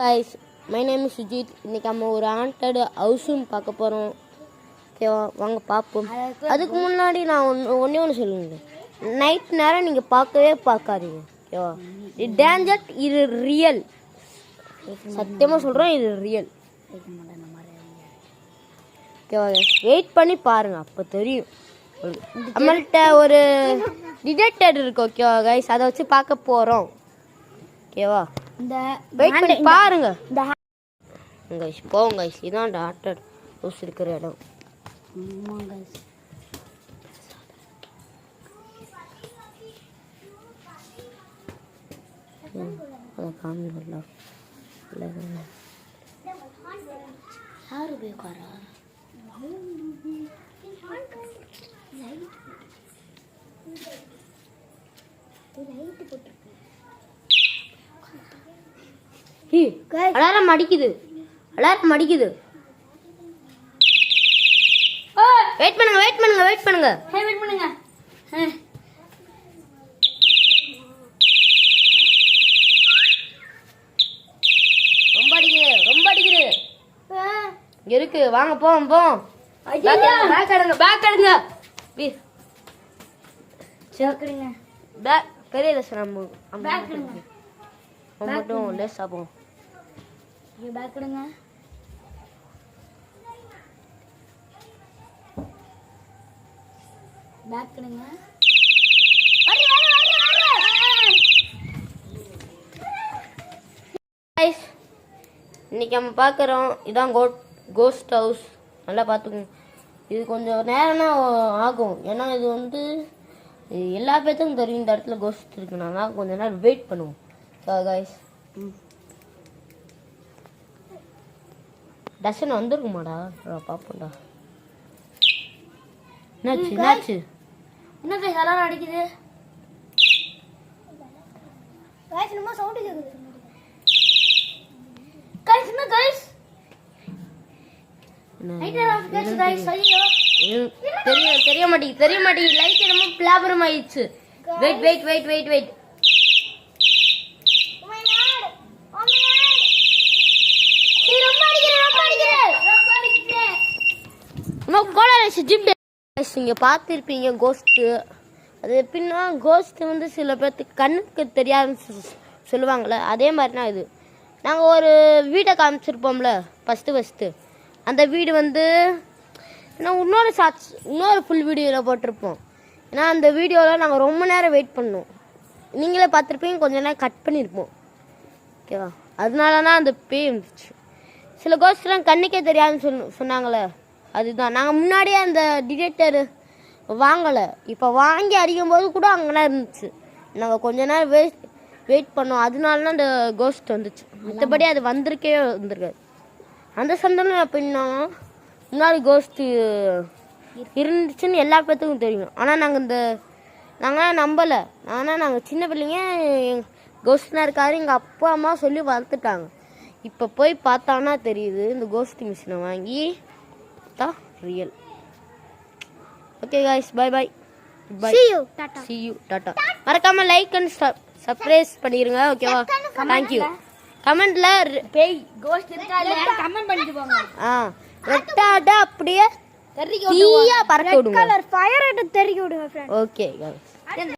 guys, my name is Sujit. இன்னைக்கு நம்ம ஒரு haunted house பார்க்க போறோம். ஓகேவா, வாங்க பாப்போம். அதுக்கு முன்னாடி நான் ஒண்ணே சொல்லுங்க. நைட் நேரம் நீங்க பார்க்கவே பார்க்காதீங்க. ஓகேவா, இது டேஞ்சர், இது ரியல். சத்தியமா சொல்றேன், இது ரியல். ஓகேவா, வெயிட் பண்ணி பாருங்க, அப்ப தெரியும். நம்மள்ட்ட ஒரு டிடெக்டர் இருக்கு. ஓகேவா கைஸ், அதை வச்சு பார்க்க போறோம். ஓகேவா, இந்த வெயிட் பண்ணி பாருங்க. கைஸ் போங்க கைஸ், இதான் டாக்டர் ஹவுஸ் இருக்கிற இடம். அதை காமிங்களா? யாரு பேக்காரா? அலாரம் அடிக்குது, அலாரம் அடிக்குது. வெயிட் பண்ணுங்க, வெயிட் பண்ணுங்க, வெயிட் பண்ணுங்க, வெயிட் பண்ணுங்க. ரொம்ப அடிக்குது, ரொம்ப அடிக்குது. இருக்கு, வாங்க போவோம் போவோம். பேக் எடுங்க, பேக் எடுங்க. சேக்குறீங்க பேக் பெரிய நம்ம பேக் எடுங்க. மட்டும் லேசா போவோம். நீங்க பேக் எடுங்க. பேக் எடுங்க. வரி வரி வரி வரி. गाइस, இன்னைக்கு நம்ம பார்க்கறோம், இதான் கோஸ்ட் ஹவுஸ். நல்லா பார்த்துக்கோங்க. இது கொஞ்சம் நேரம்னா ஆகும். ஏன்னா இது வந்து எல்லா பேத்துக்கும் தெரியும் இந்த இடத்துல கோஸ்ட் இருக்குன்னா. தான் கொஞ்ச நேரம் வெயிட் பண்ணுவோம். गाइस, டசன் வந்துருக்குமாடா? பாப்போம்டா. என்னாச்சு என்னாச்சு? என்ன கைஸ் அலாரம் அடிக்குது? गाइस நம்ம சவுண்ட் கேக்குது. गाइस என்ன guys? Light off guys guys ஐயோ. தெரிய மாட்டேங்குது லைட் என்னமோ ப்ராப்ளம் ஆயிடுச்சு. Wait wait wait wait wait. Oh my God, oh my God. நீ ரொம்ப அடிக்குது. நம்ம கோலாரஸ் ஜிப் நீங்க பார்த்திருப்பீங்க கோஸ்ட். அது எப்படின்னா, கோஸ்ட் வந்து சில பேருக்கு கண்ணுக்கு தெரியாதுன்னு சொல்லுவாங்கள்ல, அதே மாதிரி தான் இது. நாங்கள் ஒரு வீட்டை காமிச்சிருப்போம்ல ஃபஸ்ட்டு. அந்த வீடு வந்து நான் இன்னொரு ஃபுல் வீடியோவில் போட்டிருப்போம். ஏன்னா அந்த வீடியோவில் நாங்கள் ரொம்ப நேரம் வெயிட் பண்ணோம். நீங்களே பார்த்துருப்பீங்க, கொஞ்ச நேரம் கட் பண்ணியிருப்போம். ஓகேவா, அதனால தான் அந்த பேய் இருந்துச்சு. சில கோஸ்ட்லாம் கண்ணுக்கே தெரியாதுன்னு சொன்னாங்களே, அதுதான். நாங்கள் முன்னாடியே அந்த டிடெக்டர் வாங்கலை. இப்போ வாங்கி அடிக்கும்போது கூட அங்கெல்லாம் இருந்துச்சு. நாங்கள் கொஞ்ச நேரம் வெயிட் பண்ணோம். அதனால தான் அந்த கோஸ்ட் வந்துச்சு. மற்றபடி அது வந்திருக்காது. அந்த சந்தனம் அப்படின்னா முன்னாடி கோஸ்ட்டு இருந்துச்சுன்னு எல்லா பேத்துக்கும் தெரியும். ஆனால் நாங்கள் நம்பலை. ஆனால் நாங்கள் சின்ன பிள்ளைங்க கோஸ்ட்லாம் இருக்காது எங்கள் அப்பா அம்மா சொல்லி வளர்த்துட்டாங்க. இப்போ போய் பார்த்தானா தெரியுது. இந்த கோஸ்ட் மிஷினை வாங்கி தான் real. Okay guys, bye bye. see you tata. மறக்காம லைக் அண்ட் சப்ஸ்கிரைப் பண்ணிருங்க. ஓகேவா, थैंक यू. கமெண்ட்ல பேய் கோஸ்ட் இருக்கா இல்ல கமெண்ட் பண்ணிட்டு போங்க. ரெட்டாடா அப்படியே தெறிக்க விடுங்க. பறக்க விடுங்க. கலர் ஃபயர் அட் தெறிக்க விடுங்க फ्रेंड. Okay guys.